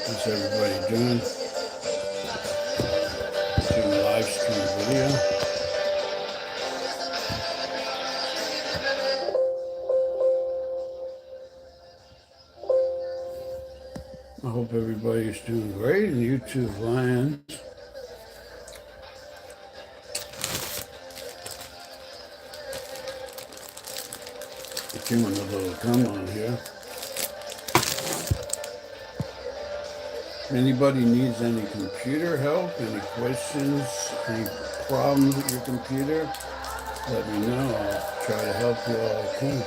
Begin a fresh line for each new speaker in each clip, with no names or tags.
How's everybody doing? Doing live stream video. I hope everybody's doing great in YouTube land. Doing a little come on here. Anybody needs any computer help, any questions, any problems with your computer, let me know. I'll try to help you all I can.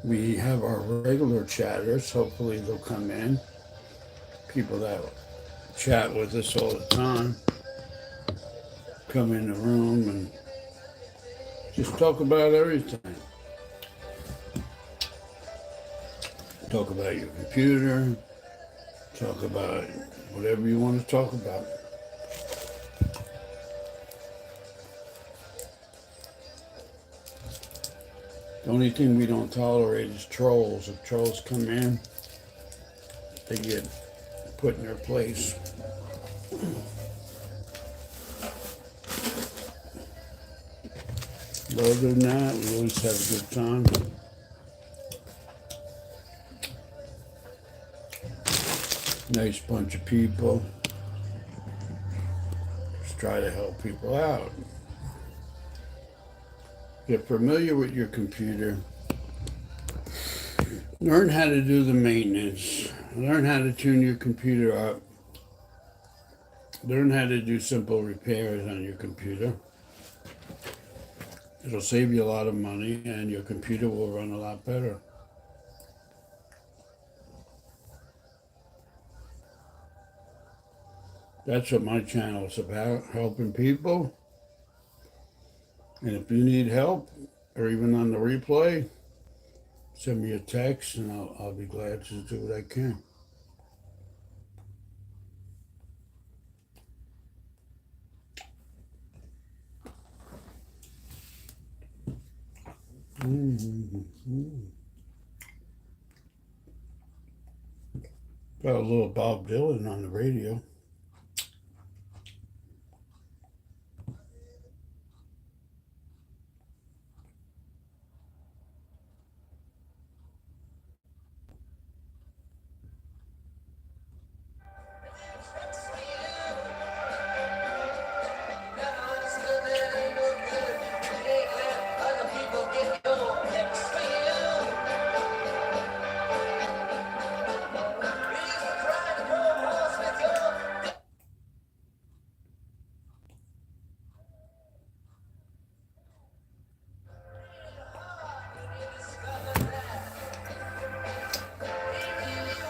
We have our regular chatters. Hopefully they'll come in. People that chat with us all the time come in the room and just talk about everything. Talk about your computer. Talk about whatever you want to talk about. The only thing we don't tolerate is trolls. If trolls come in, they get put in their place. But other than that, we always have a good time. Nice bunch of people. Just try to help people out. Get familiar with your computer. Learn how to do the maintenance. Learn how to tune your computer up. Learn how to do simple repairs on your computer. It'll save you a lot of money and your computer will run a lot better. That's what my channel is about, helping people. And if you need help, or even on the replay, send me a text and I'll be glad to do what I can. Got a little Bob Dylan on the radio.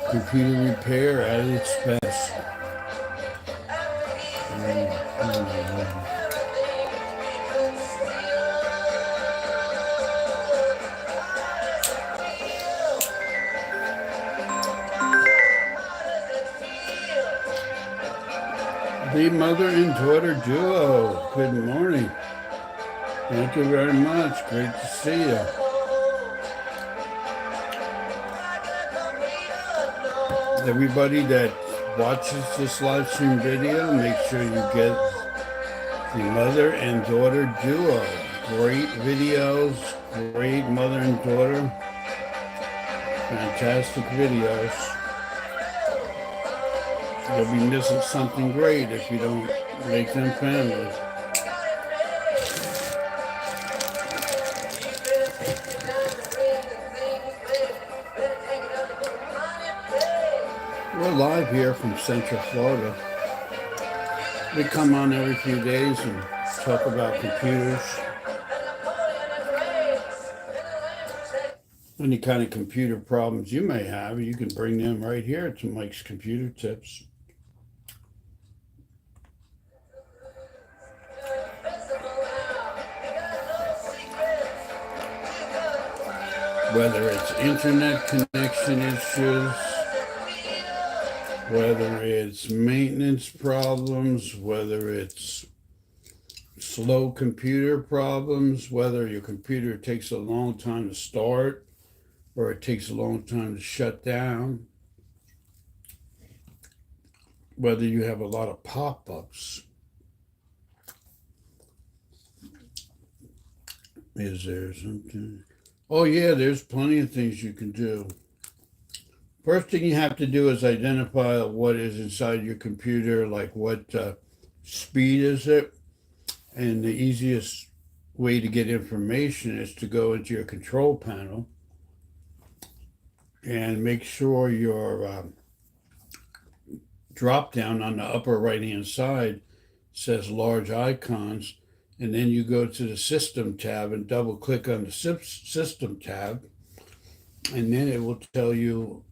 Computer repair at its best. The mother and daughter duo. Good morning. Thank you very much. Great to see you. Everybody that watches this live stream video, make sure you get the mother and daughter duo. Great videos, great mother and daughter. Fantastic videos. You'll be missing something great if you don't make them families. We're live here from Central Florida. We come on every few days and talk about computers. Any kind of computer problems you may have, you can bring them right here to Mike's Computer Tips. whether it's internet connection issues, whether it's maintenance problems, whether it's slow computer problems, whether your computer takes a long time to start or it takes a long time to shut down, whether you have a lot of pop-ups. Is there something? Oh yeah, there's plenty of things you can do. First thing you have to do is identify what is inside your computer, like what speed is it. And the easiest way to get information is to go into your control panel and make sure your drop down on the upper right hand side says large icons. And then you go to the system tab and double click on the system tab. And then it will tell you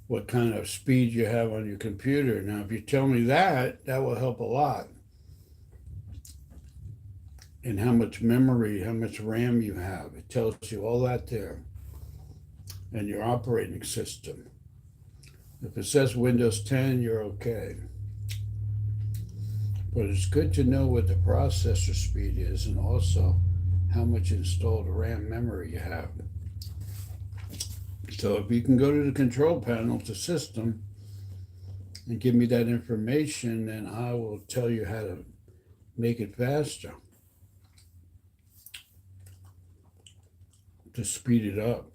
what kind of speed you have on your computer. Now, if you tell me that, that will help a lot. And how much memory, how much RAM you have. It tells you all that there. And your operating system. If it says Windows 10, you're okay. But it's good to know what the processor speed is and also how much installed RAM memory you have. So if you can go to the control panel to system and give me that information, then I will tell you how to make it faster, to speed it up.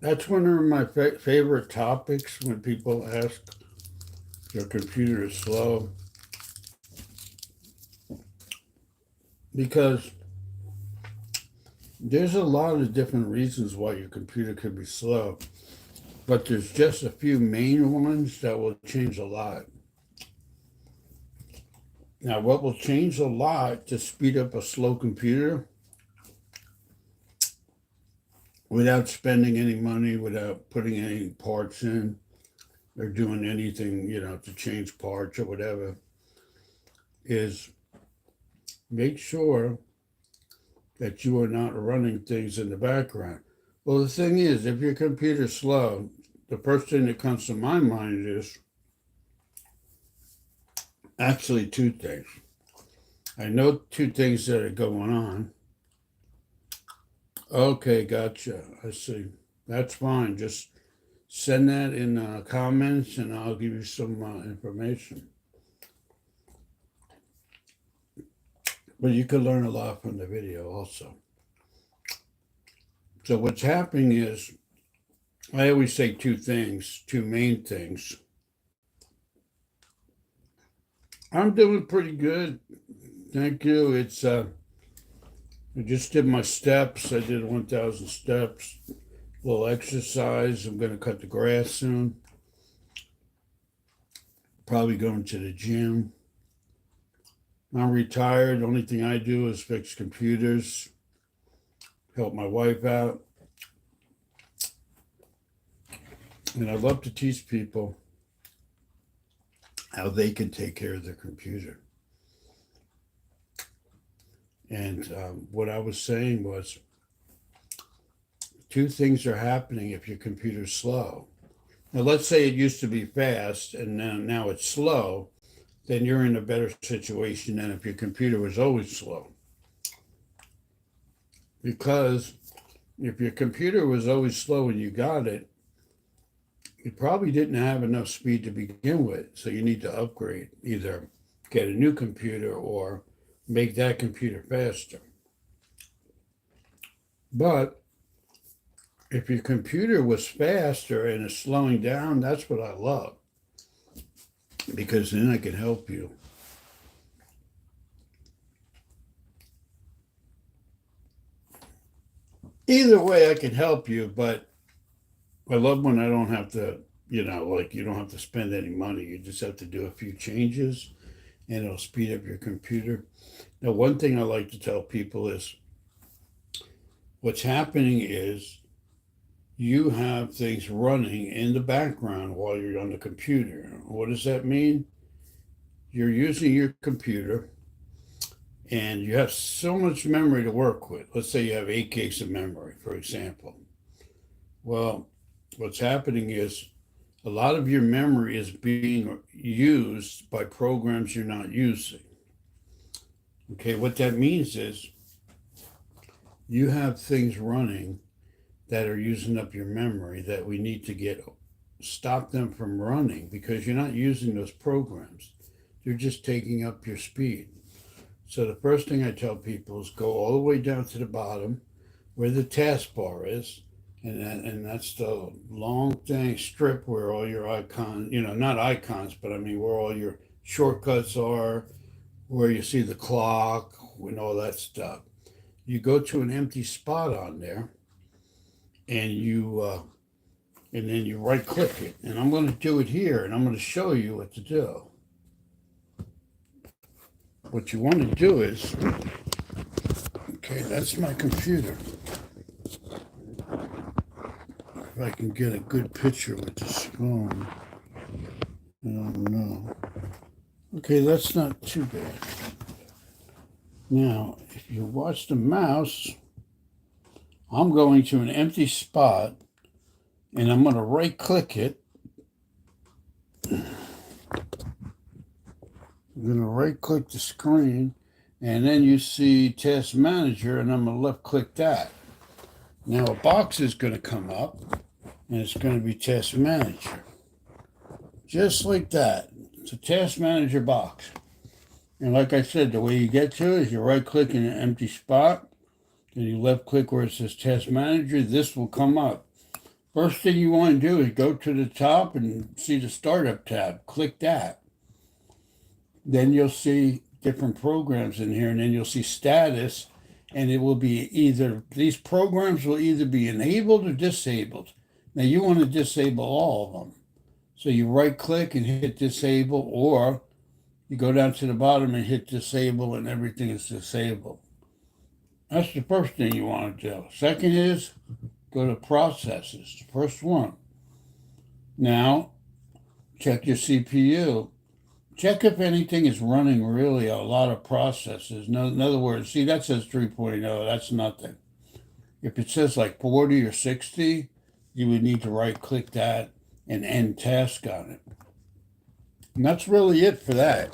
That's one of my favorite topics when people ask if your computer is slow. Because there's a lot of different reasons why your computer could be slow, but there's just a few main ones that will change a lot. Now, what will change a lot to speed up a slow computer without spending any money, without putting any parts in or doing anything, to change parts or whatever, is make sure that you are not running things in the background. Well, the thing is, if your computer's slow, the first thing that comes to my mind is actually two things. I know two things that are going on. Okay, gotcha. I see. That's fine. Just send that in comments and I'll give you some information. But you can learn a lot from the video also. So what's happening is, I always say two things, two main things. I'm doing pretty good. Thank you. I just did my steps. I did 1,000 steps, a little exercise. I'm going to cut the grass soon. Probably going to the gym. I'm retired. The only thing I do is fix computers, help my wife out. And I love to teach people how they can take care of their computer. And what I was saying was, two things are happening if your computer's slow. Now, let's say it used to be fast and now it's slow, then you're in a better situation than if your computer was always slow. Because if your computer was always slow when you got it, you probably didn't have enough speed to begin with. So you need to upgrade, either get a new computer or make that computer faster. But if your computer was faster and is slowing down, that's what I love. Because then I can help you. Either way, I can help you, but I love when I don't have to, you don't have to spend any money. You just have to do a few changes and it'll speed up your computer. Now, one thing I like to tell people is what's happening is you have things running in the background while you're on the computer. What does that mean? you're using your computer and you have so much memory to work with. Let's say you have 8 gigs of memory, for example. Well, what's happening is a lot of your memory is being used by programs you're not using. Okay, what that means is you have things running that are using up your memory that we need to stop them from running because you're not using those programs. They're just taking up your speed. So the first thing I tell people is go all the way down to the bottom where the taskbar is, and that's the long thing strip where all your icons, not icons, but I mean where all your shortcuts are, where you see the clock and all that stuff. You go to an empty spot on there, and then you right click it. And I'm going to do it here, and I'm going to show you what to do. What you want to do is, okay, that's my computer. If I can get a good picture with this phone. I don't know. Okay, that's not too bad. Now, if you watch the mouse, I'm going to an empty spot and I'm going to right click it. I'm going to right click the screen and then you see Task Manager and I'm going to left click that. Now a box is going to come up and it's going to be Task Manager. Just like that. It's a Task Manager box. And like I said, the way you get to it is you right click in an empty spot, then you left click where it says Task Manager. This will come up. First thing you want to do is go to the top and see the Startup tab. Click that. Then you'll see different programs in here, and then you'll see status, and it will be these programs will either be enabled or disabled. Now you want to disable all of them. So you right click and hit disable, or you go down to the bottom and hit disable and everything is disabled. That's the first thing you want to do. Second is go to processes, the first one. Now, check your CPU. Check if anything is running really a lot of processes. In other words, see that says 3.0, that's nothing. If it says like 40 or 60, you would need to right click that and end task on it. And that's really it for that.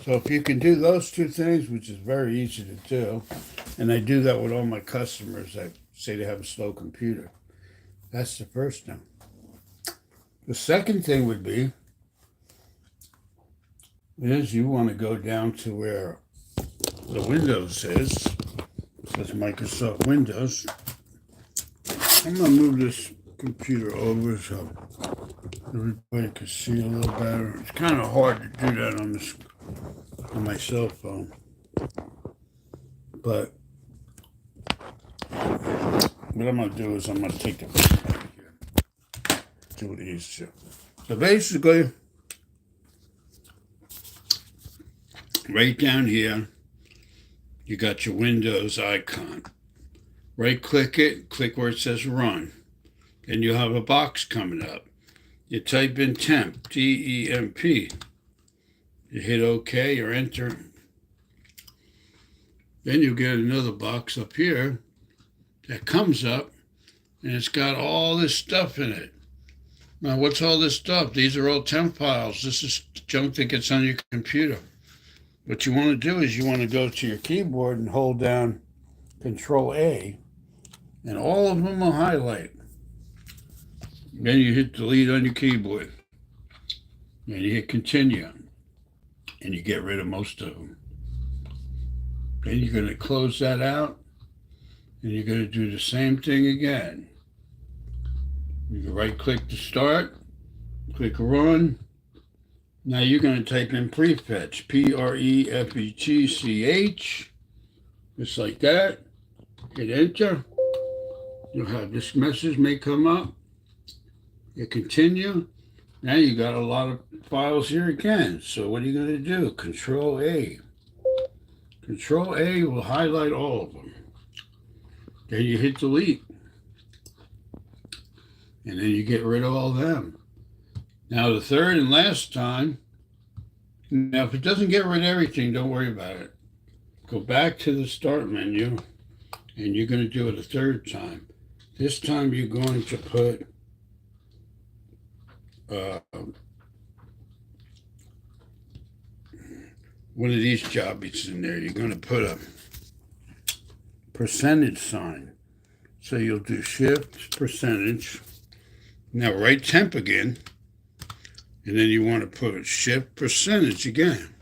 So if you can do those two things, which is very easy to do, and I do that with all my customers that say they have a slow computer, that's the first thing. The second thing would be is you want to go down to where the Windows is. That's Microsoft Windows. I'm going to move this computer over so everybody can see a little better. It's kind of hard to do that on my cell phone. But what I'm going to do is I'm going to take the picture here. Do it easier. So basically, right down here, you got your Windows icon. Right click it, click where it says run. Then you have a box coming up. You type in temp, T-E-M-P. You hit OK or enter. Then you get another box up here that comes up and it's got all this stuff in it. Now, what's all this stuff? These are all temp files. This is junk that gets on your computer. What you want to do is you want to go to your keyboard and hold down Control A, and all of them will highlight. Then you hit delete on your keyboard, and you hit continue, and you get rid of most of them. Then you're going to close that out, and you're going to do the same thing again. You can right click to start, click run. Now you're going to type in prefetch, P-R-E-F-E-T-C-H, just like that. Hit enter. You'll have this message may come up. You continue. Now you got a lot of files here again. So what are you going to do? Control A. Control A will highlight all of them. Then you hit delete. And then you get rid of all them. Now the third and last time, Now, if it doesn't get rid of everything, don't worry about it. Go back to the start menu, and you're going to do it a third time. This time you're going to put one of these jobbies in there. You're going to put a percentage sign. So you'll do shift percentage. Now write temp again. And then you want to put shift percentage again.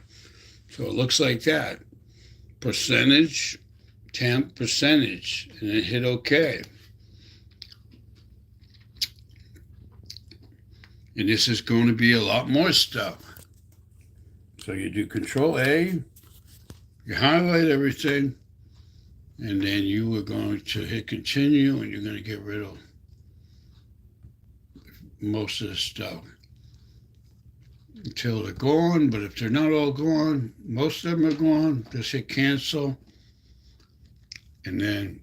So it looks like that. Percentage, temp, percentage. And then hit OK. And this is going to be a lot more stuff. So you do Control A, you highlight everything, and then you are going to hit continue, and you're going to get rid of most of the stuff until they're gone. But if they're not all gone, most of them are gone, just hit cancel, and then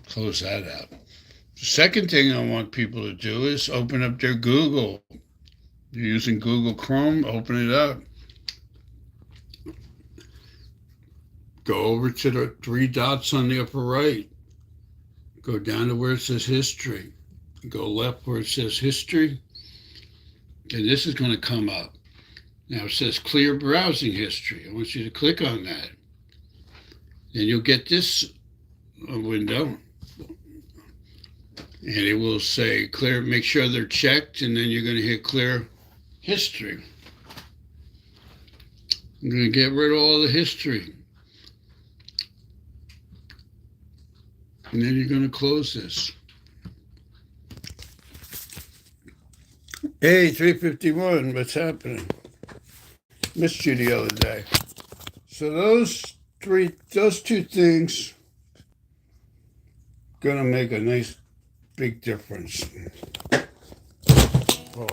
close that out. The second thing I want people to do is open up their Google. You're using Google Chrome, open it up. Go over to the three dots on the upper right. Go down to where it says history. Go left where it says history. And this is going to come up. Now it says clear browsing history. I want you to click on that. And you'll get this window. And it will say clear, make sure they're checked, and then you're going to hit clear history. I'm going to get rid of all the history. And then you're going to close this. Hey, 351, what's happening? Missed you the other day. So those two things going to make a nice big difference. Oh.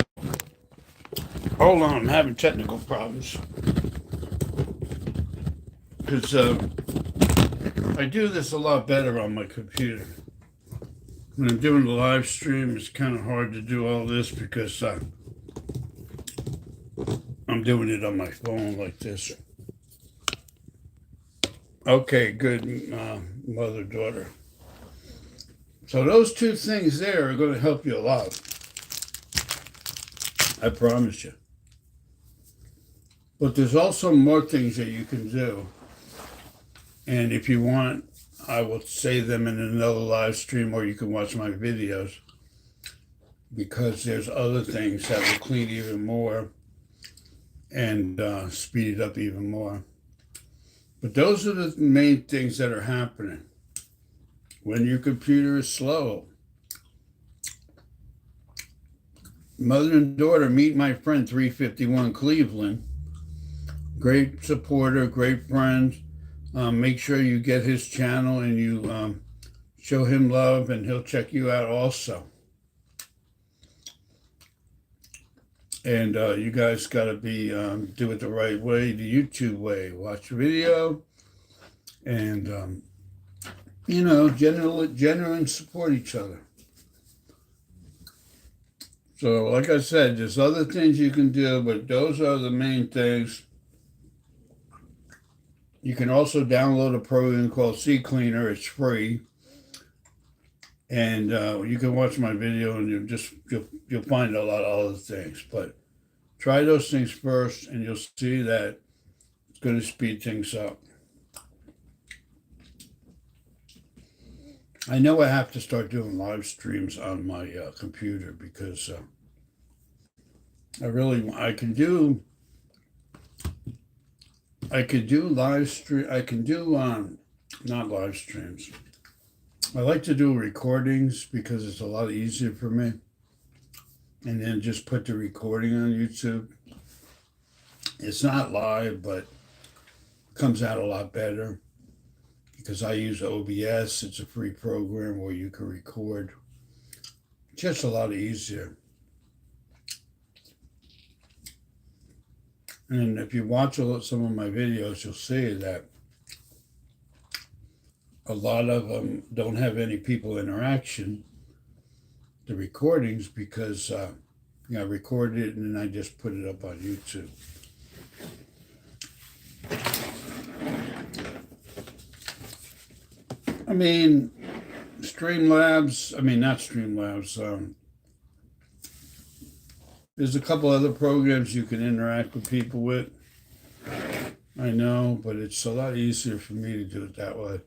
Hold on, I'm having technical problems. Because I do this a lot better on my computer. When I'm doing the live stream, it's kind of hard to do all this because I'm doing it on my phone like this. Okay, good, mother-daughter. So those two things there are going to help you a lot. I promise you. But there's also more things that you can do. And if you want, I will say them in another live stream, or you can watch my videos, because there's other things that will clean even more and speed it up even more. But those are the main things that are happening. When your computer is slow. Mother and daughter, meet my friend 351 Cleveland. Great supporter, great friend. Make sure you get his channel and you show him love, and he'll check you out also. And you guys got to do it the right way, the YouTube way. Watch the video and, genuine support each other. So, like I said, there's other things you can do, but those are the main things. You can also download a program called CCleaner. It's free. And you can watch my video and you'll find a lot of other things. But try those things first and you'll see that it's going to speed things up. I know I have to start doing live streams on my computer because I can do live stream. I can do not live streams. I like to do recordings because it's a lot easier for me. And then just put the recording on YouTube. It's not live, but it comes out a lot better because I use OBS. It's a free program where you can record. Just a lot easier. And if you watch some of my videos, you'll see that a lot of them don't have any people interaction, the recordings, because I recorded it and then I just put it up on YouTube. I mean, Streamlabs, I mean, not Streamlabs. There's a couple other programs you can interact with people with. I know, but it's a lot easier for me to do it that way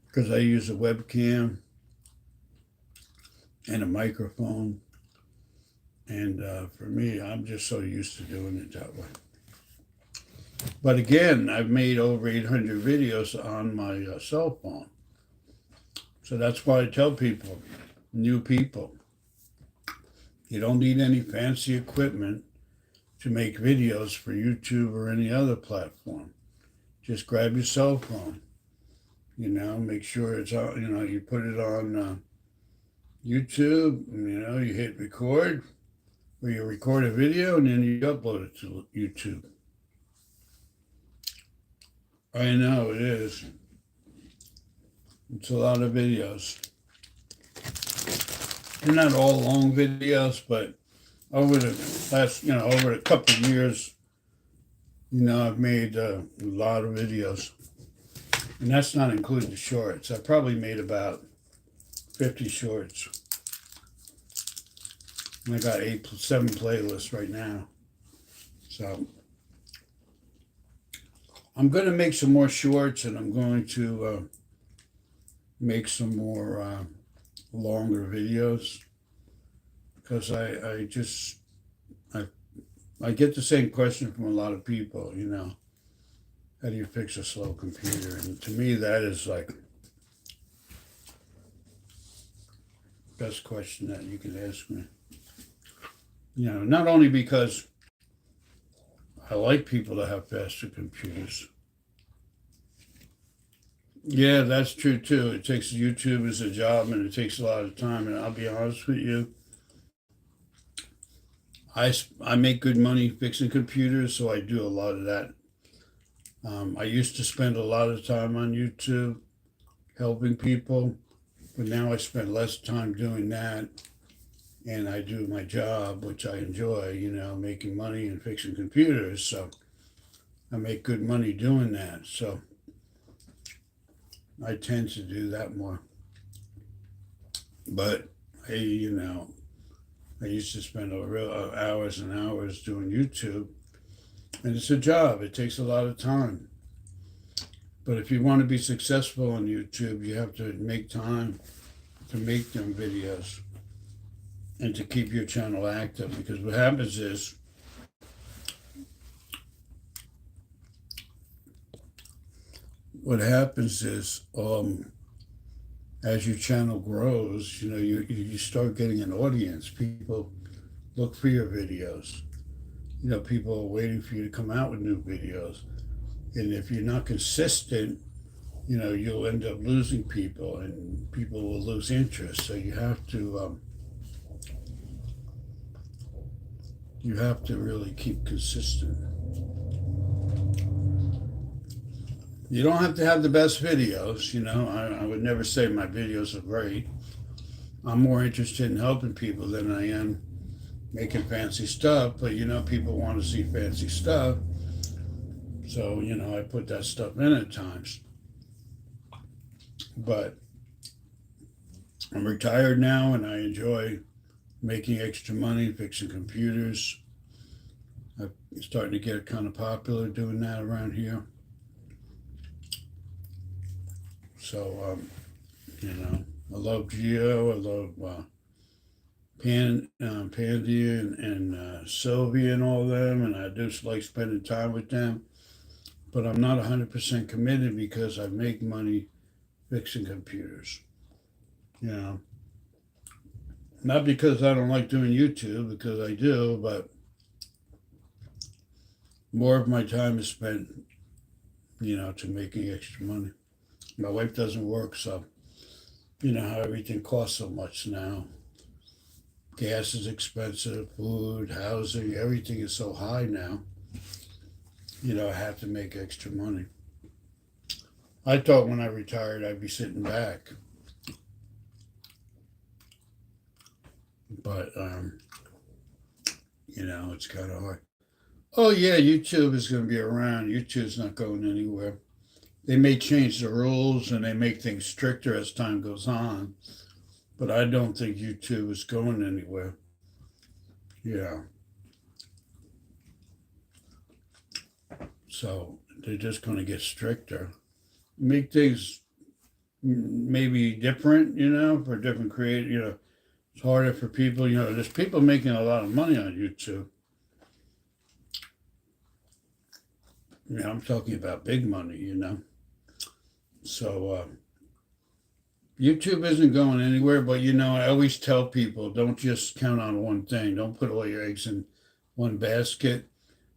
because I use a webcam and a microphone. And for me, I'm just so used to doing it that way. But again, I've made over 800 videos on my cell phone. So that's why I tell people, new people, you don't need any fancy equipment to make videos for YouTube or any other platform. Just grab your cell phone, make sure it's on, you put it on YouTube, you hit record, or you record a video and then you upload it to YouTube. I know it is. It's a lot of videos. They're not all long videos, but over the last, over a couple of years, I've made a lot of videos. And that's not including the shorts. I probably made about 50 shorts. And I got 7 playlists right now. So I'm going to make some more shorts, and I'm going to make some more longer videos because I get the same question from a lot of people, how do you fix a slow computer? And to me, that is like best question that you can ask me. Not only because I like people to have faster computers. Yeah, that's true too. It takes YouTube as a job and it takes a lot of time. And I'll be honest with you, I make good money fixing computers, so I do a lot of that. I used to spend a lot of time on YouTube helping people, but now I spend less time doing that. And I do my job, which I enjoy, making money and fixing computers. So I make good money doing that. So I tend to do that more. But hey, I used to spend hours and hours doing YouTube. And it's a job. It takes a lot of time. But if you want to be successful on YouTube, you have to make time to make them videos and to keep your channel active. Because what happens is, as your channel grows, you start getting an audience. People look for your videos. People are waiting for you to come out with new videos. And if you're not consistent, you'll end up losing people and people will lose interest. So you have to really keep consistent. You don't have to have the best videos, I would never say my videos are great. I'm more interested in helping people than I am making fancy stuff, but people want to see fancy stuff. So, I put that stuff in at times. But I'm retired now and I enjoy making extra money, fixing computers. I'm starting to get kind of popular doing that around here. So, I love Geo, I love Pandy and Sylvia and all them, and I just like spending time with them. But I'm not 100% committed because I make money fixing computers. Not because I don't like doing YouTube, because I do, but more of my time is spent, to making extra money. My wife doesn't work, so how everything costs so much now. Gas is expensive, food, housing, everything is so high now. I have to make extra money. I thought when I retired I'd be sitting back. But, it's kind of hard. Oh, yeah, YouTube is going to be around. YouTube's not going anywhere. they may change the rules and they make things stricter as time goes on, but I don't think YouTube is going anywhere. Yeah. So they're just going to get stricter, make things maybe different, for different creators. It's harder for people. There's people making a lot of money on YouTube. I'm talking about big money. So YouTube isn't going anywhere, but I always tell people don't just count on one thing. Don't put all your eggs in one basket.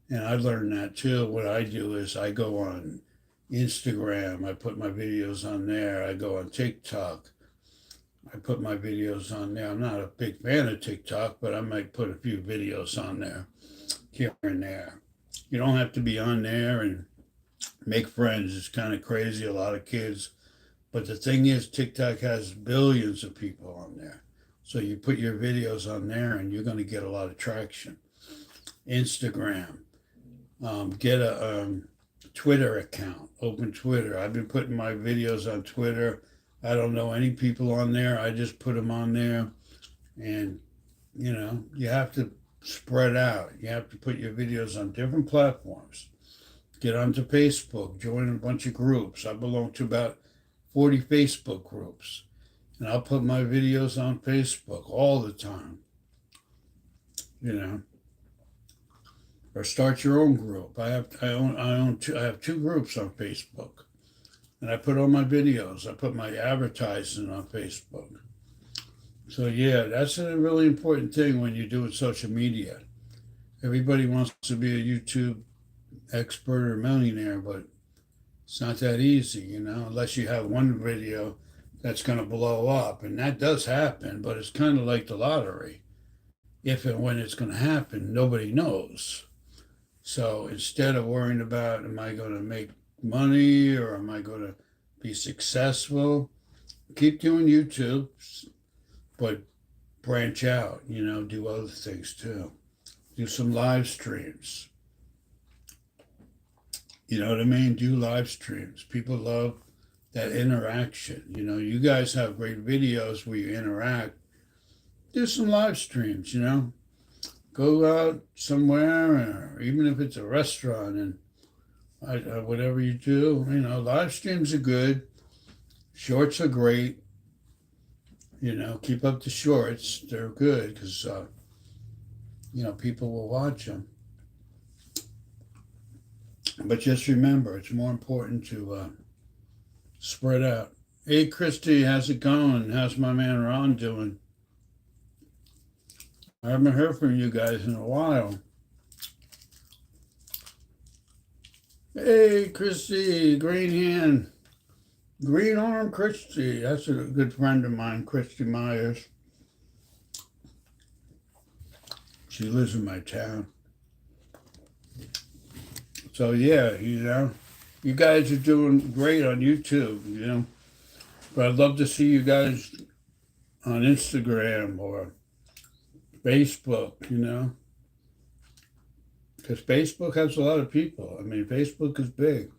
And I learned that too. What I do is I go on Instagram, I put my videos on there. I go on TikTok, I put my videos on there. I'm not a big fan of TikTok, but I might put a few videos on there here and there. You don't have to be on there and make friends. It's kind of crazy, a lot of kids. But the thing is, TikTok has billions of people on there. So you put your videos on there and you're going to get a lot of traction. Instagram, get a Twitter account, open Twitter. I've been putting my videos on Twitter. I don't know any people on there. I just put them on there. And, you have to spread out. You have to put your videos on different platforms. Get onto Facebook, join a bunch of groups. I belong to about 40 Facebook groups. And I'll put my videos on Facebook all the time. Or start your own group. I have two groups on Facebook, and I put all my videos. I put my advertising on Facebook. So yeah, that's a really important thing when you do with social media. Everybody wants to be a YouTube expert or millionaire, but it's not that easy, unless you have one video that's going to blow up, and that does happen. But it's kind of like the lottery. If and when it's going to happen, nobody knows. So instead of worrying about, am I going to make money or am I going to be successful, keep doing YouTube, but branch out, do other things too. Do some live streams. You know what I mean? Do live streams. People love that interaction. You guys have great videos where you interact. Do some live streams, Go out somewhere, or even if it's a restaurant, and whatever you do, live streams are good. Shorts are great. Keep up the shorts. They're good because, people will watch them. But just remember, it's more important to spread out. Hey, Christy, how's it going? How's my man Ron doing? I haven't heard from you guys in a while. Hey, Christy, Green Hand, Green Arm Christy. That's a good friend of mine, Christy Myers. She lives in my town. So yeah, you guys are doing great on YouTube, But I'd love to see you guys on Instagram or Facebook, because Facebook has a lot of people. I mean, Facebook is big.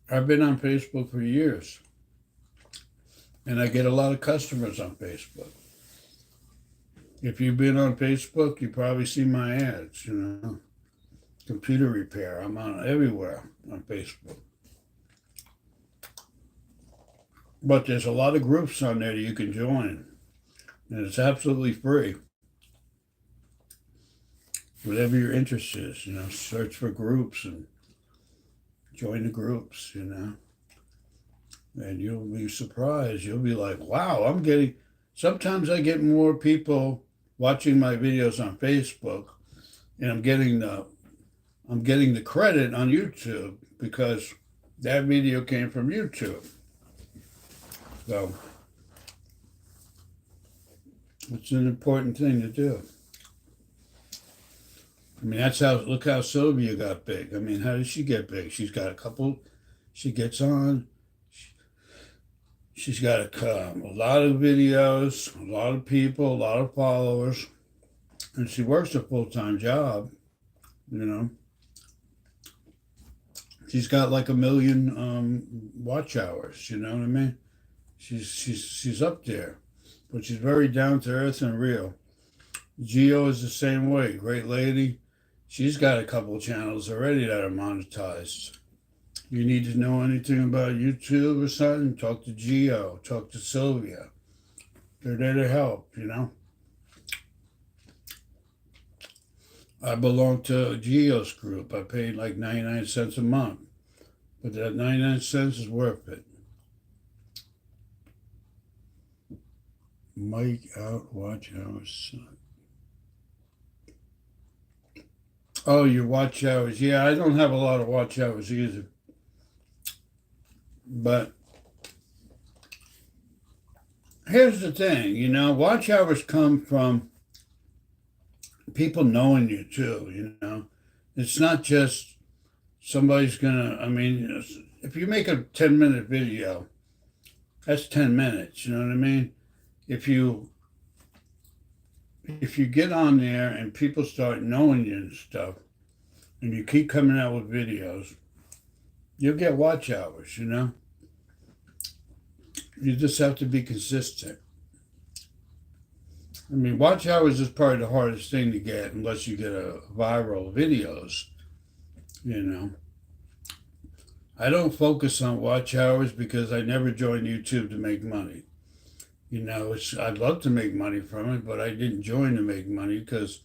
I've been on Facebook for years, and I get a lot of customers on Facebook. If you've been on Facebook, you probably see my ads, computer repair. I'm on everywhere on Facebook. But there's a lot of groups on there that you can join. And it's absolutely free. Whatever your interest is, search for groups and join the groups, and you'll be surprised. You'll be like, wow, sometimes I get more people watching my videos on Facebook, and I'm getting the credit on YouTube because that video came from YouTube. So it's an important thing to do. I mean, look how Sylvia got big. I mean, how did she get big? She's got she gets on, she's got a lot of videos, a lot of people, a lot of followers, and she works a full-time job, She's got like 1 million watch hours. You know what I mean? She's up there, but she's very down to earth and real. Geo is the same way. Great lady. She's got a couple channels already that are monetized. You need to know anything about YouTube or something? Talk to Geo. Talk to Sylvia. They're there to help. I belong to Geo's group. I paid like 99 cents a month, but that 99 cents is worth it. Mike out, watch hours. Oh, your watch hours. Yeah, I don't have a lot of watch hours either. But here's the thing, watch hours come from people knowing you too. It's not just somebody's gonna, if you make a 10-minute video, that's 10 minutes, you know what I mean? If you get on there and people start knowing you and stuff, and you keep coming out with videos, you'll get watch hours. You just have to be consistent. Watch hours is probably the hardest thing to get unless you get a viral videos. I don't focus on watch hours because I never joined YouTube to make money. I'd love to make money from it, but I didn't join to make money because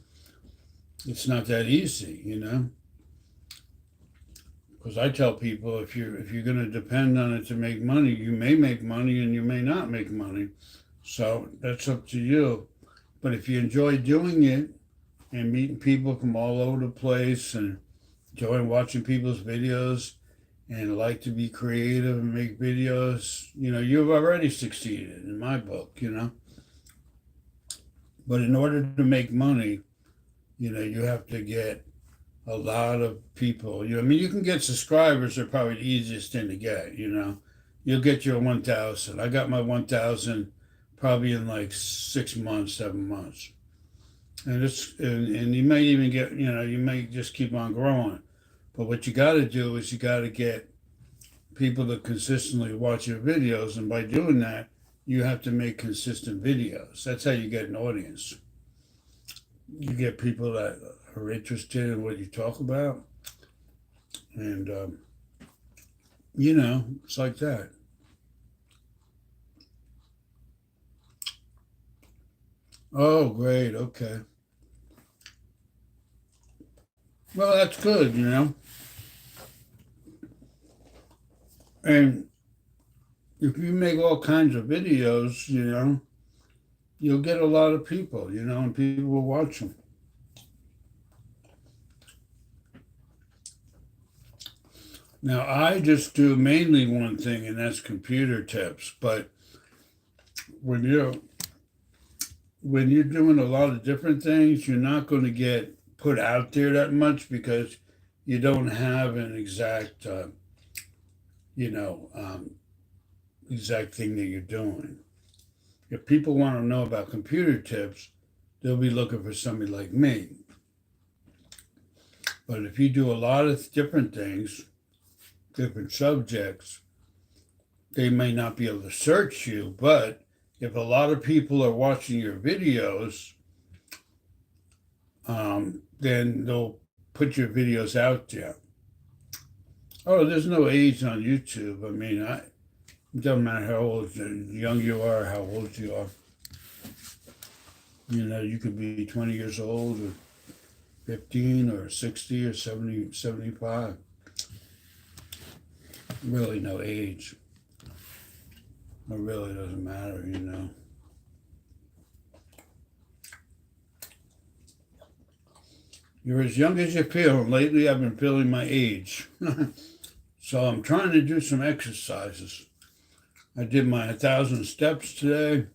it's not that easy. Because I tell people if you're going to depend on it to make money, you may make money and you may not make money. So that's up to you. But if you enjoy doing it and meeting people from all over the place and enjoy watching people's videos and like to be creative and make videos, you've already succeeded in my book. But in order to make money, you have to get a lot of people. You can get subscribers are probably the easiest thing to get. You'll get your 1,000. I got my 1,000 probably in like 6 months, 7 months, and you may even get, you may just keep on growing. But what you got to do is you got to get people to consistently watch your videos, and by doing that, you have to make consistent videos. That's how you get an audience. You get people that are interested in what you talk about, and it's like that. Oh, great. Okay. Well, that's good. And if you make all kinds of videos, you'll get a lot of people, and people will watch them. Now, I just do mainly one thing, and that's computer tips. But when you're doing a lot of different things, you're not going to get put out there that much because you don't have an exact, exact thing that you're doing. If people want to know about computer tips, they'll be looking for somebody like me. But if you do a lot of different things, different subjects, they may not be able to search you, but if a lot of people are watching your videos, then they'll put your videos out there. Oh, there's no age on YouTube. It doesn't matter how old, young you are, how old you are. You could be 20 years old or 15 or 60 or 70, 75. Really no age. It really doesn't matter. You're as young as you feel, and lately I've been feeling my age. So I'm trying to do some exercises. I did my 1,000 steps today.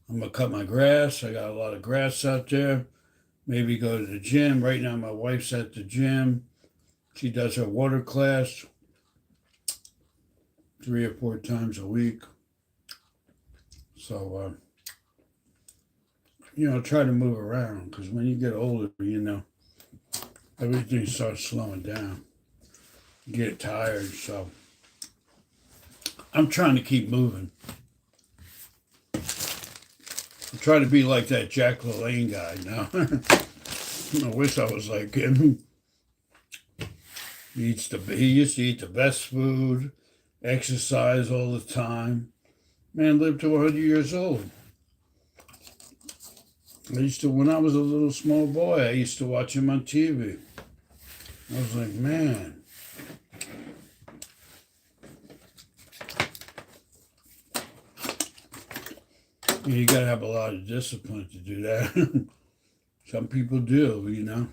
I'm going to cut my grass. I got a lot of grass out there. Maybe go to the gym. Right now my wife's at the gym. She does her water class 3 or 4 times a week. So, try to move around because when you get older, everything starts slowing down. You get tired, so I'm trying to keep moving. I'm trying to be like that Jack LaLanne guy now. I wish I was like him. He used to eat the best food, exercise all the time. Man lived to 100 years old. When I was a little small boy, I used to watch him on TV. I was like, man. You gotta have a lot of discipline to do that. Some people do, you know.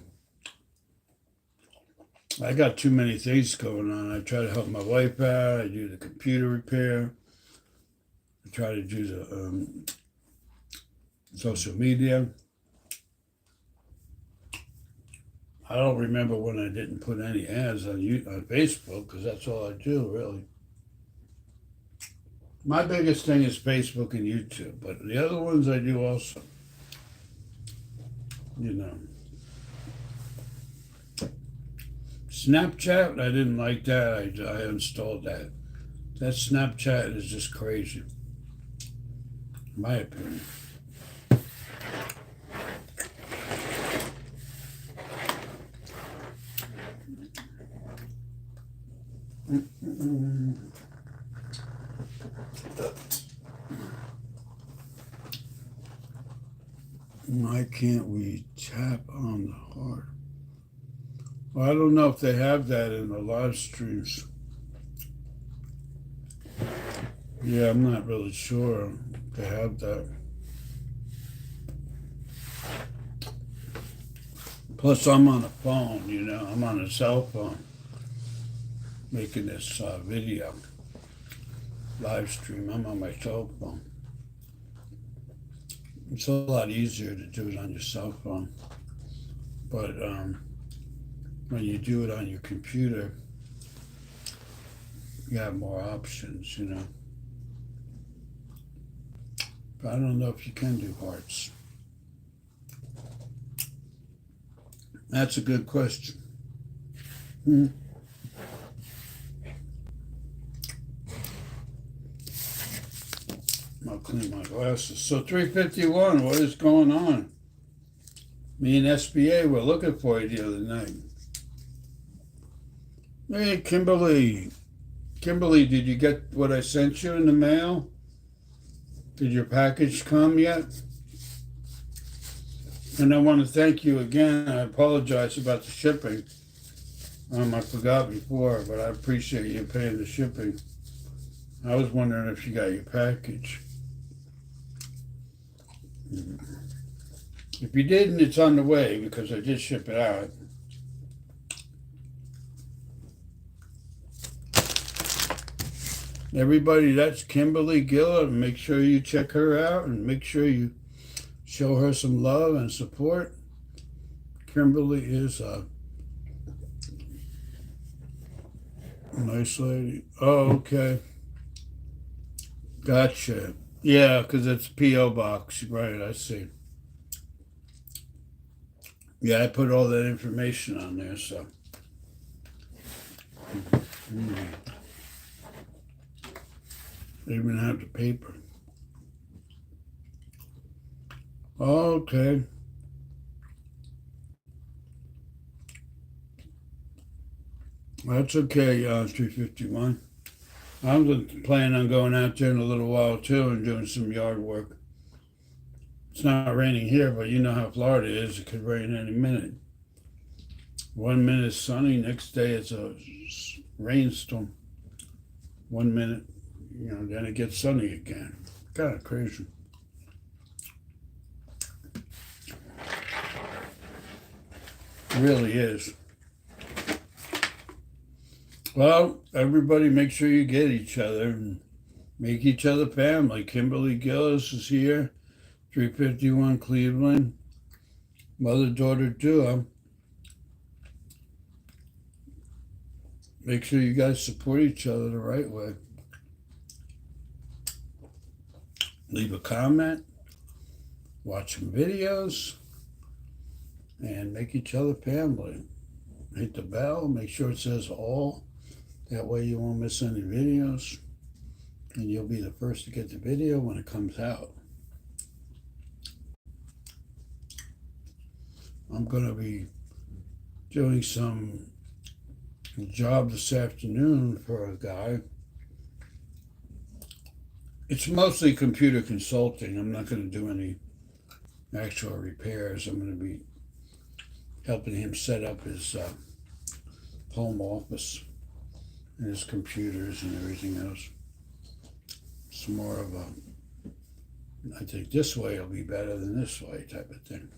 I got too many things going on. I try to help my wife out. I do the computer repair. I try to do the social media. I don't remember when I didn't put any ads on Facebook, because that's all I do, really. My biggest thing is Facebook and YouTube, but the other ones I do also. You know. Snapchat, I didn't like that. I installed that. That Snapchat is just crazy, in my opinion. Why can't we tap on the heart? Well, I don't know if they have that in the live streams. Yeah, I'm not really sure if they have that. Plus, I'm on a phone, you know. I'm on a cell phone making this video live stream. I'm on my cell phone. It's a lot easier to do it on your cell phone. But when you do it on your computer, you have more options, you know. But I don't know if you can do hearts. That's a good question. I'll clean my glasses. So 351, what is going on? Me and SBA were looking for you the other night. Hey, Kimberly. Kimberly, did you get what I sent you in the mail? Did your package come yet? And I want to thank you again. I apologize about the shipping. I forgot before, but I appreciate you paying the shipping. I was wondering if you got your package. If you didn't, it's on the way, because I did ship it out. Everybody, that's Kimberly Gillard. Make sure you check her out and make sure you show her some love and support. Kimberly is a nice lady. Oh, okay. Gotcha. Yeah, because it's P.O. Box. Right, I see. Yeah, I put all that information on there, so. They even have the paper. Okay. That's okay, 351. I'm planning on going out there in a little while too and doing some yard work. It's not raining here, but you know how Florida is. It could rain any minute. 1 minute sunny, next day it's a rainstorm. 1 minute, you know, then it gets sunny again. Kind of crazy. It really is. Well, everybody make sure you get each other and make each other family. Kimberly Gillis is here, 351 Cleveland. Mother-daughter duo. Make sure you guys support each other the right way. Leave a comment, watch some videos, and make each other family. hit the bell, make sure it says all. That way you won't miss any videos, and you'll be the first to get the video when it comes out. I'm going to be doing some job this afternoon for a guy. It's mostly computer consulting. I'm not going to do any actual repairs. I'm going to be helping him set up his home office and his computers and everything else. It's more of a, I think this way will be better than this way type of thing.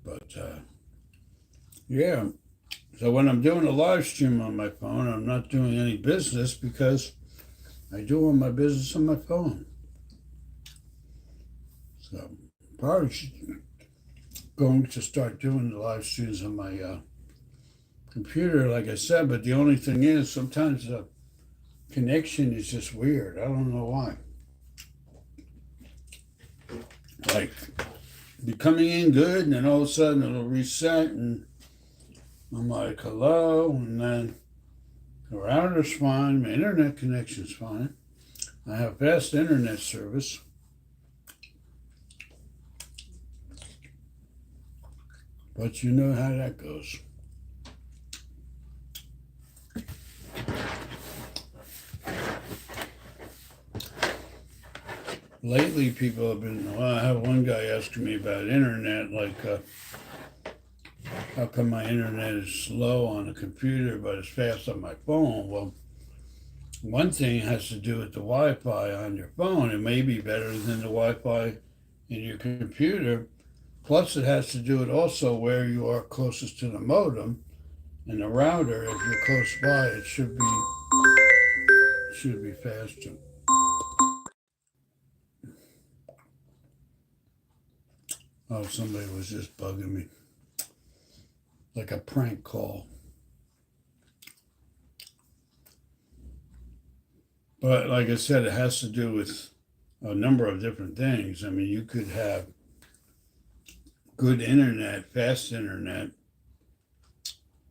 But yeah, so when I'm doing a live stream on my phone, I'm not doing any business because I do all my business on my phone. So probably going to start doing the live streams on my computer, like I said, but the only thing is sometimes the connection is just weird. I don't know why. Like, be coming in good, and then all of a sudden it'll reset, and I'm like, hello, and then the router's fine, my internet connection's fine. I have fast internet service. But you know how that goes. Lately, people have been, well, I have one guy asking me about internet, like, how come my internet is slow on the computer, but it's fast on my phone? Well, one thing has to do with the Wi-Fi on your phone. It may be better than the Wi-Fi in your computer. Plus, it has to do with also where you are closest to the modem and the router. If you're close by, it should be faster. Oh, somebody was just bugging me. Like a prank call. But like I said, it has to do with a number of different things. I mean, you could have good internet, fast internet,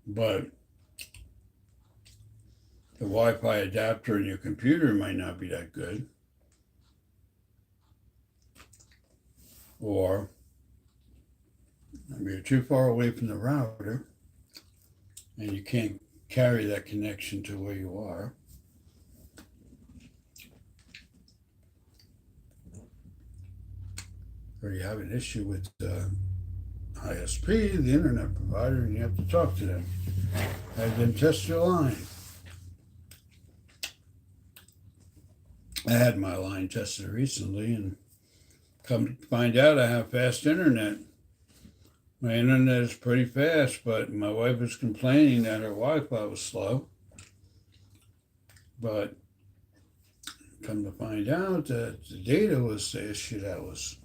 but the Wi-Fi adapter in your computer might not be that good. Or you're too far away from the router and you can't carry that connection to where you are. Or you have an issue with ISP, the internet provider, and you have to talk to them. Have them test your line. I had my line tested recently, and come to find out I have fast internet. My internet is pretty fast, but my wife was complaining that her Wi-Fi was slow. But come to find out that the data was the issue that was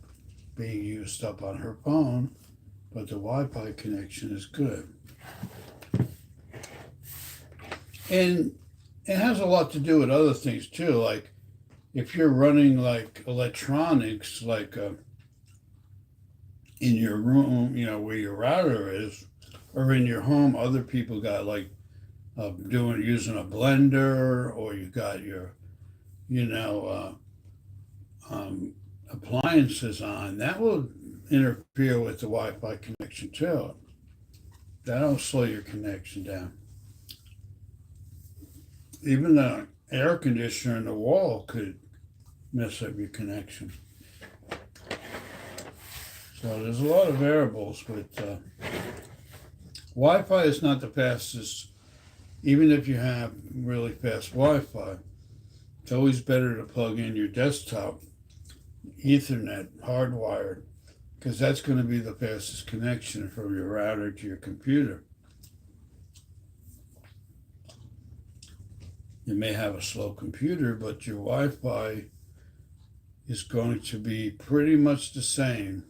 being used up on her phone, but the Wi-Fi connection is good. And it has a lot to do with other things too, like if you're running like electronics, like in your room, where your router is, or in your home, other people got like using a blender, or you got your, appliances on, that will interfere with the Wi-Fi connection too. That'll slow your connection down. Even the air conditioner in the wall could mess up your connection. So there's a lot of variables, but Wi-Fi is not the fastest. Even if you have really fast Wi-Fi, it's always better to plug in your desktop Ethernet hardwired, because that's going to be the fastest connection from your router to your computer. You may have a slow computer, but your Wi-Fi is going to be pretty much the same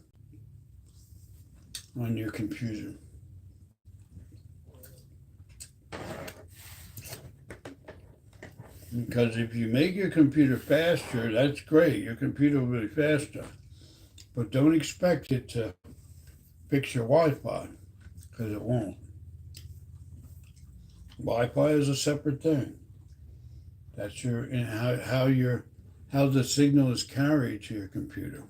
on your computer. Because if you make your computer faster, that's great. Your computer will be faster. But don't expect it to fix your Wi-Fi, because it won't. Wi-Fi is a separate thing. That's your and how the signal is carried to your computer.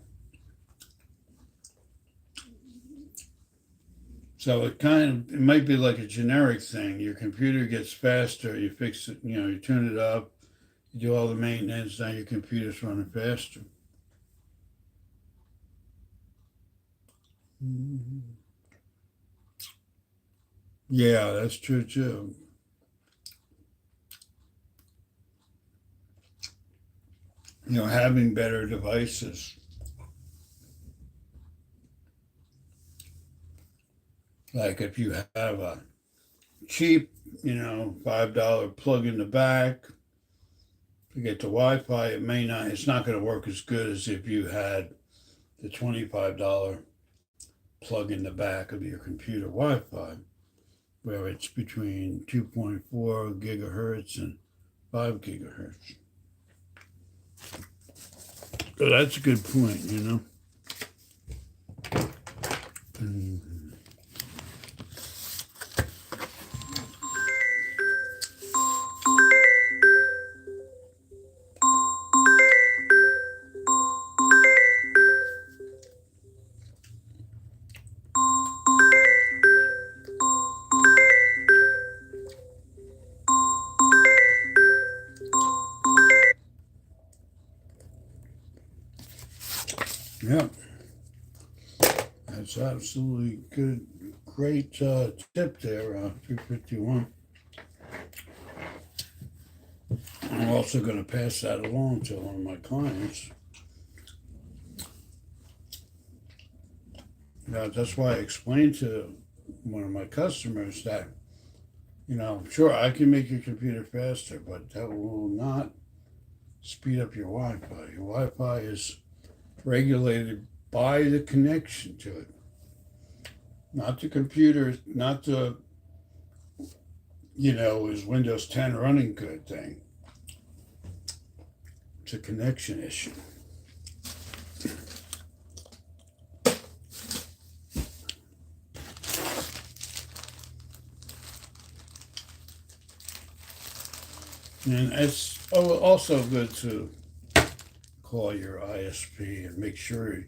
So it might be like a generic thing. Your computer gets faster. You fix it. You turn it up. You do all the maintenance. Now your computer's running faster. Mhm. Yeah, that's true too. Having better devices. Like if you have a cheap, $5 plug in the back to get the Wi-Fi, it's not going to work as good as if you had the $25 plug in the back of your computer Wi-Fi, where it's between 2.4 gigahertz and 5 gigahertz. So that's a good point. Mhm. Yeah, that's absolutely good. Great tip there, 351. I'm also going to pass that along to one of my clients. That's why I explained to one of my customers that, sure, I can make your computer faster, but that will not speed up your Wi Fi. Your Wi Fi is regulated by the connection to it, not the computer, not the, is Windows 10 running good thing. It's a connection issue. And it's also good to call your ISP and make sure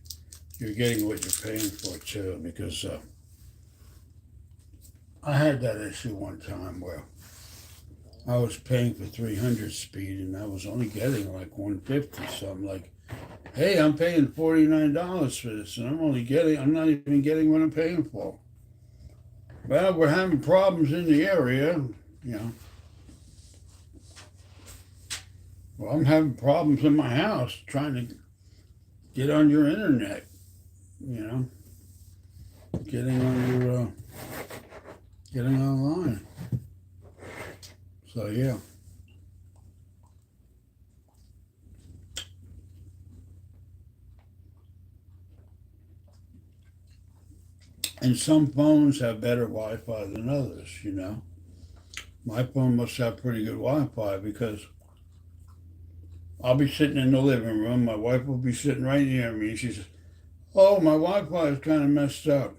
you're getting what you're paying for too, because I had that issue one time where I was paying for 300 speed and I was only getting like 150. So I'm like, hey, I'm paying $49 for this, and I'm not even getting what I'm paying for. Well, we're having problems in the area, you know. Well, I'm having problems in my house trying to get on your internet, you know, getting on getting online. So yeah. And some phones have better Wi-Fi than others. My phone must have pretty good Wi-Fi because I'll be sitting in the living room. My wife will be sitting right near me. She says, "Oh, my Wi-Fi is kind of messed up."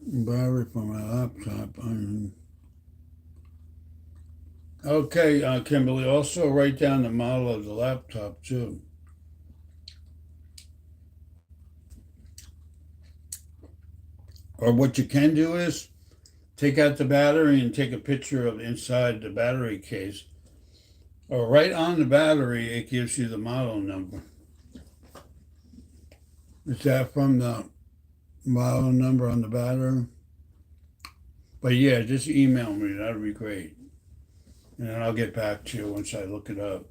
Battery for my laptop. Okay, Kimberly. Also, write down the model of the laptop too. Or what you can do is take out the battery and take a picture of inside the battery case. Or right on the battery, it gives you the model number. Is that from the model number on the battery? But yeah, just email me. That'd be great. And then I'll get back to you once I look it up.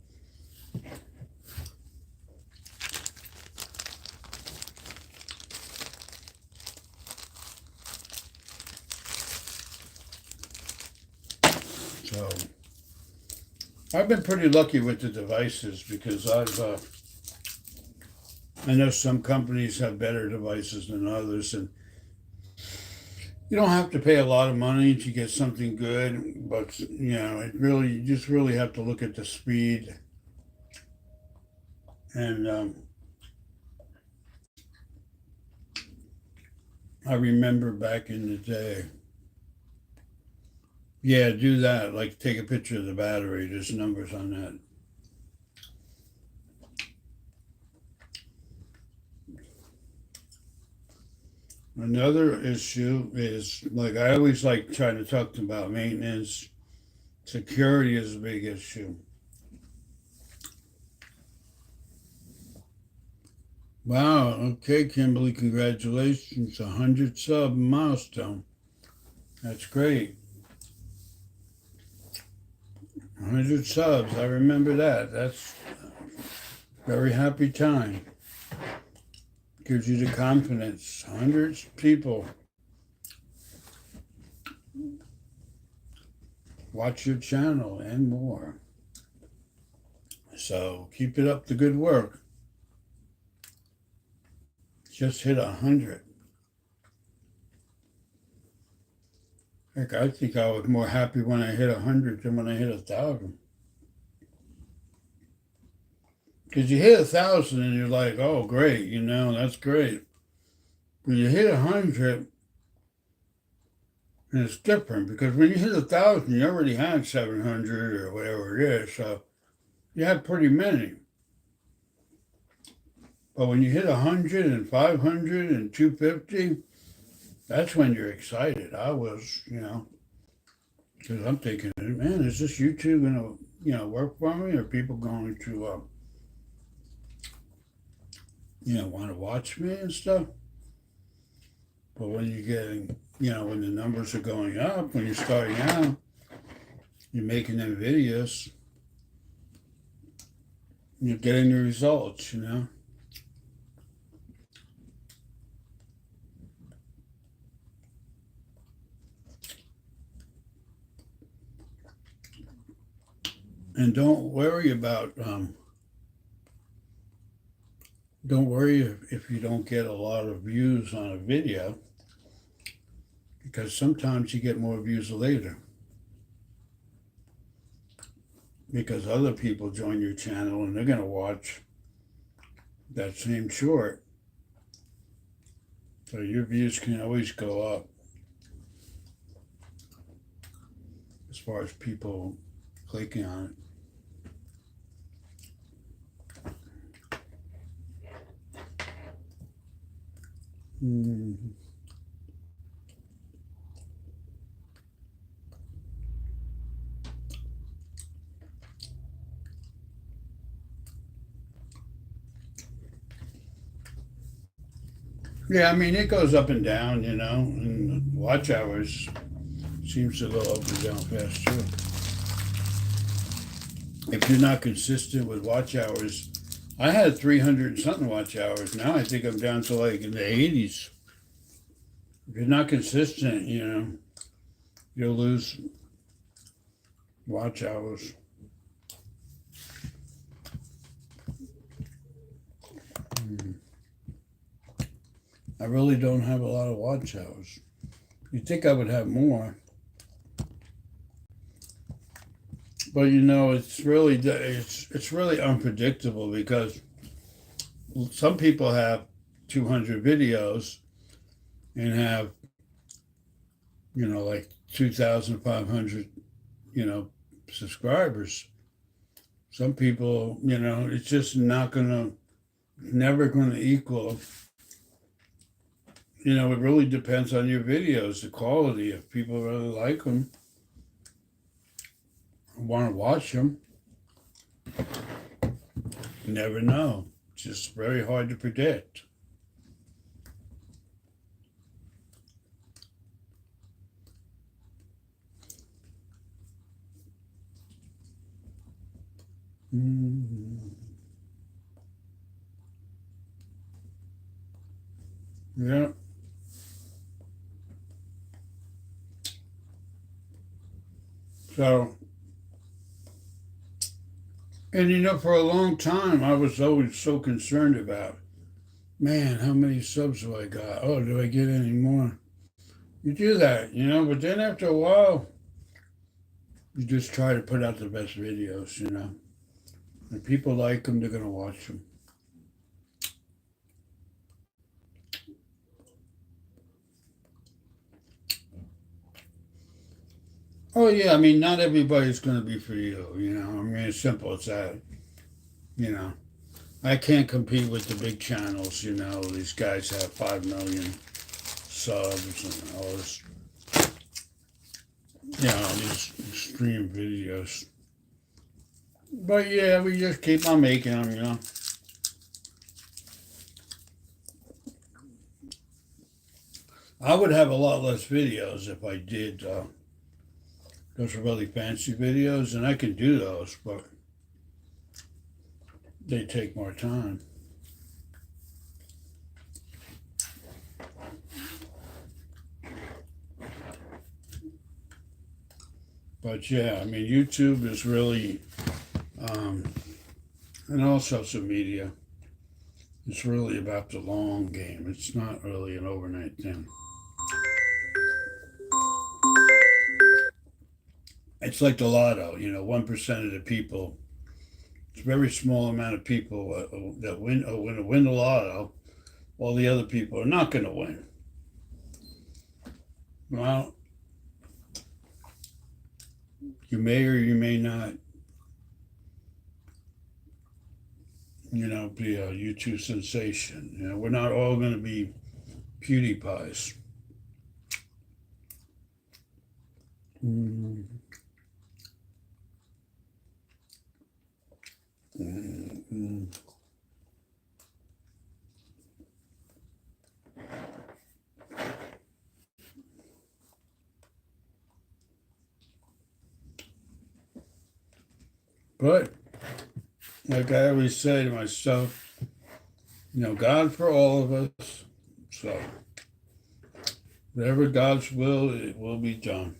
So I've been pretty lucky with the devices because I know some companies have better devices than others, and you don't have to pay a lot of money to get something good, but you just really have to look at the speed and I remember back in the day. Yeah, do that. Like take a picture of the battery. There's numbers on that. Another issue is like I always like trying to talk about maintenance. Security is a big issue. Wow. Okay, Kimberly, congratulations. 100 sub milestone. That's great. 100 subs. I remember that. That's a very happy time. Gives you the confidence. Hundreds of people watch your channel and more. So keep it up the good work. Just hit 100. Heck, I think I was more happy when I hit 100 than when I hit 1,000. Because you hit 1,000 and you're like, oh, great, that's great. When you hit 100, and it's different because when you hit 1,000, you already had 700 or whatever it is. So you have pretty many. But when you hit 100 and 500 and 250, that's when you're excited. I was, because I'm thinking, man, is this YouTube going to, work for me? Are people going to, want to watch me and stuff? But when you're getting, when the numbers are going up, when you're starting out, you're making them videos, you're getting the results, And don't worry about, don't worry if you don't get a lot of views on a video, because sometimes you get more views later. Because other people join your channel and they're going to watch that same short. So your views can always go up as far as people clicking on it. Mm-hmm. Yeah, I mean, it goes up and down, and watch hours seems to go up and down fast too. If you're not consistent with watch hours, I had 300 and something watch hours. Now I think I'm down to like in the 80s. If you're not consistent, you'll lose watch hours. I really don't have a lot of watch hours. You'd think I would have more. But it's really unpredictable because some people have 200 videos and have like 2,500 subscribers. Some people it's just never gonna equal. It really depends on your videos, the quality. If people really like them, want to watch them, you never know. It's just very hard to predict. Mm-hmm. Yeah. So, and for a long time, I was always so concerned about, man, how many subs do I got? Oh, do I get any more? You do that, but then after a while, you just try to put out the best videos, If people like them, they're going to watch them. Well, yeah, I mean, not everybody's going to be for you, you know. I mean, it's simple as that, you know. I can't compete with the big channels, you know. These guys have 5 million subs and all this, you know, these extreme videos. But yeah, we just keep on making them, you know. I would have a lot less videos if I did those really fancy videos, and I can do those, but they take more time. But yeah, I mean, YouTube is really, um, and all social media, it's really about the long game. It's not really an overnight thing. It's like the lotto, you know, 1% of the people, it's a very small amount of people that win the lotto, while the other people are not going to win. Well, you may or you may not, you know, be a YouTube sensation. You know, we're not all going to be PewDiePies. Mm. Mm. But like I always say to myself, you know, God for all of us. So whatever God's will, it will be done.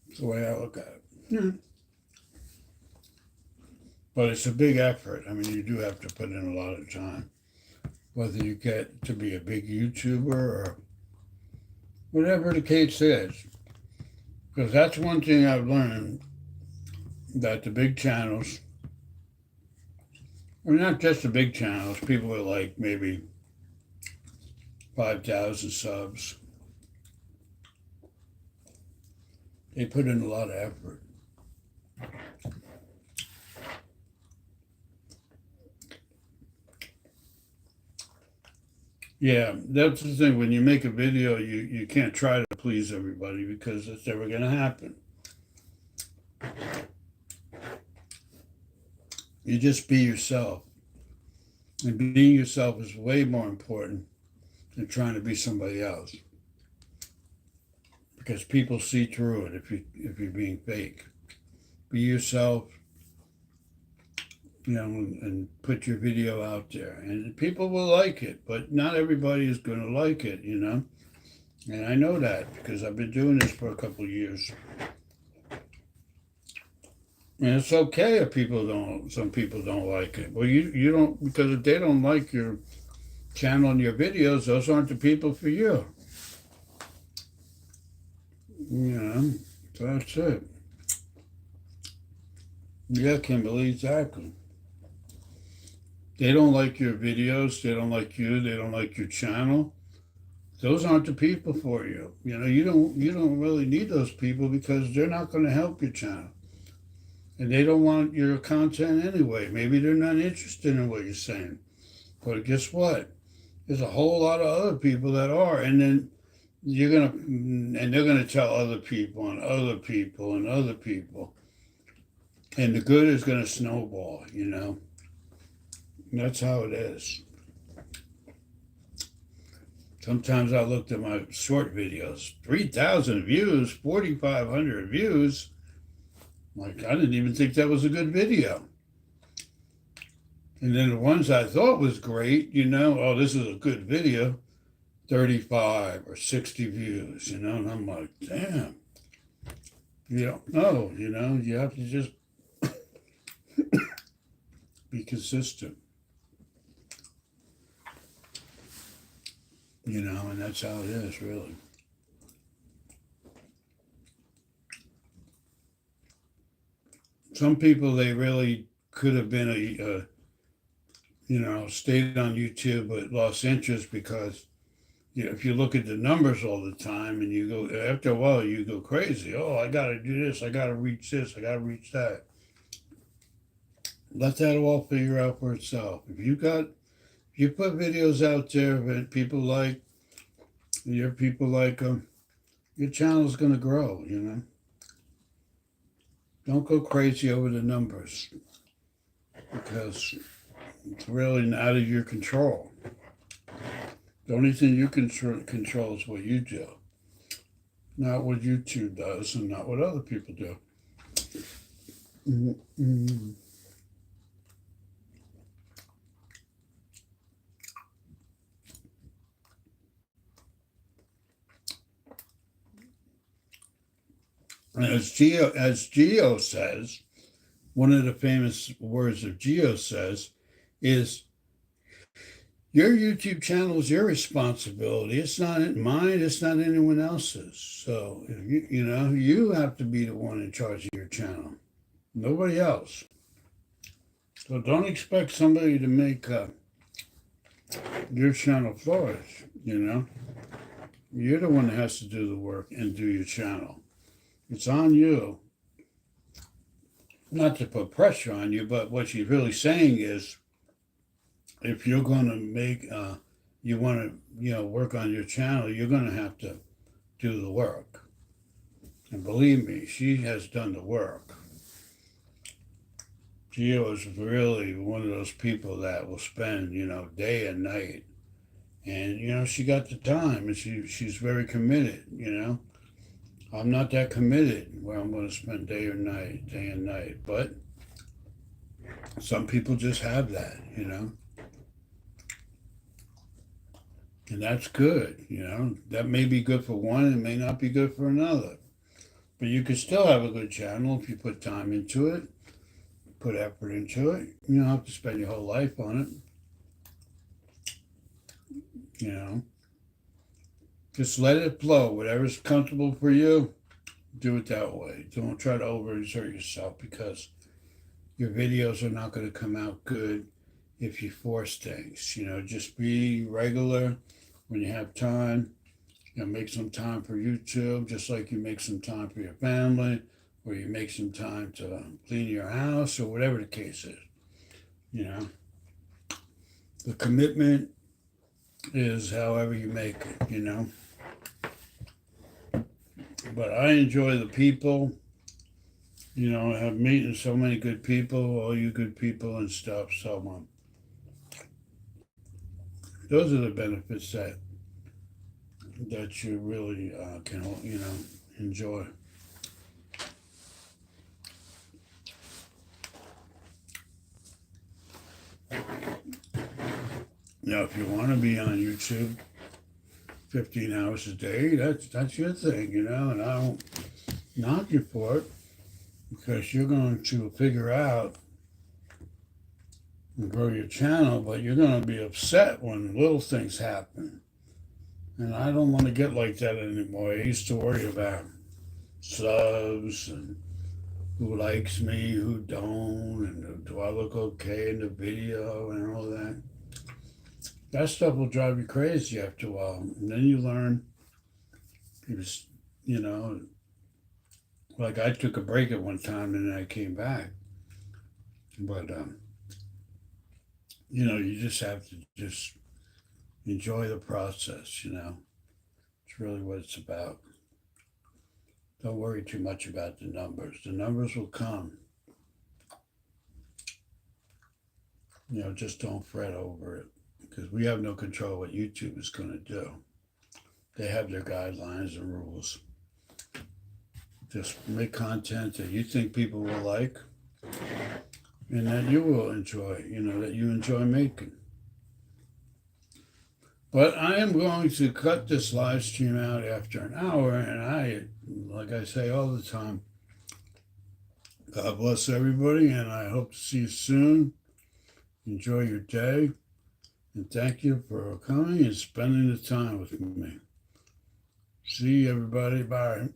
That's the way I look at it. Yeah. But it's a big effort. I mean, you do have to put in a lot of time. Whether you get to be a big YouTuber or whatever the case is. Because that's one thing I've learned, that the big channels, I mean, not just the big channels, people with like maybe 5,000 subs, they put in a lot of effort. Yeah, that's the thing. When you make a video, you can't try to please everybody because it's never going to happen. You just be yourself. And being yourself is way more important than trying to be somebody else. Because people see through it if you're being fake. Be yourself, you know, and put your video out there. And people will like it, but not everybody is going to like it, you know. And I know that because I've been doing this for a couple of years. And it's okay if some people don't like it. Well, you don't, because if they don't like your channel and your videos, those aren't the people for you. You know, so that's it. Yeah, Kimberly, exactly. They don't like your videos, they don't like you, they don't like your channel. Those aren't the people for you. You know, you don't really need those people because they're not going to help your channel. And they don't want your content anyway. Maybe they're not interested in what you're saying. But guess what? There's a whole lot of other people that are, and then they're gonna tell other people and other people and other people, and the good is gonna snowball. You know, and that's how it is. Sometimes I looked at my short videos, 3,000 views, 4,500 views. Like, I didn't even think that was a good video. And then the ones I thought was great, you know, oh, this is a good video, 35 or 60 views, you know, and I'm like, damn. You don't know, you know, you have to just be consistent, you know, and that's how it is, really. Some people, they really could have been stayed on YouTube but lost interest because if you look at the numbers all the time and you go, after a while, you go crazy. Oh, I got to do this. I got to reach this. I got to reach that. Let that all figure out for itself. If you put videos out there that people like, your people like them, your channel's going to grow, Don't go crazy over the numbers because it's really out of your control. The only thing you can control is what you do, not what YouTube does and not what other people do. Mm-hmm. And as Geo says, one of the famous words of Geo says is, your YouTube channel is your responsibility. It's not mine. It's not anyone else's. So you have to be the one in charge of your channel, nobody else. So don't expect somebody to make your channel flourish. You're the one that has to do the work and do your channel. It's on you. Not to put pressure on you, but what she's really saying is, if you're going to you want to, work on your channel, you're going to have to do the work. And believe me, she has done the work. Gio is really one of those people that will spend, day and night. And, she got the time and she's very committed, I'm not that committed where I'm going to spend day and night. But some people just have that, And that's good, That may be good for one, it may not be good for another. But you could still have a good channel if you put time into it, put effort into it. You don't have to spend your whole life on it, Just let it flow. Whatever's comfortable for you, do it that way. Don't try to overexert yourself because your videos are not going to come out good if you force things. Just be regular when you have time. Make some time for YouTube, just like you make some time for your family, or you make some time to clean your house, or whatever the case is. The commitment is however you make it, But I enjoy the people, I have meeting so many good people, all you good people and stuff. So those are the benefits that you really can, enjoy. Now, if you want to be on YouTube 15 hours a day, that's your thing, and I don't knock you for it because you're going to figure out and grow your channel, but you're going to be upset when little things happen. And I don't want to get like that anymore. I used to worry about subs and who likes me, who don't, and do I look okay in the video and all that. That stuff will drive you crazy after a while. And then you learn, like I took a break at one time and then I came back. But, you just have to just enjoy the process, It's really what it's about. Don't worry too much about the numbers. The numbers will come. Just don't fret over it because we have no control what YouTube is going to do. They have their guidelines and rules. Just make content that you think people will like and that you will enjoy, that you enjoy making. But I am going to cut this live stream out after an hour, and like I say all the time, God bless everybody, and I hope to see you soon. Enjoy your day, and thank you for coming and spending the time with me. See you, everybody. Bye.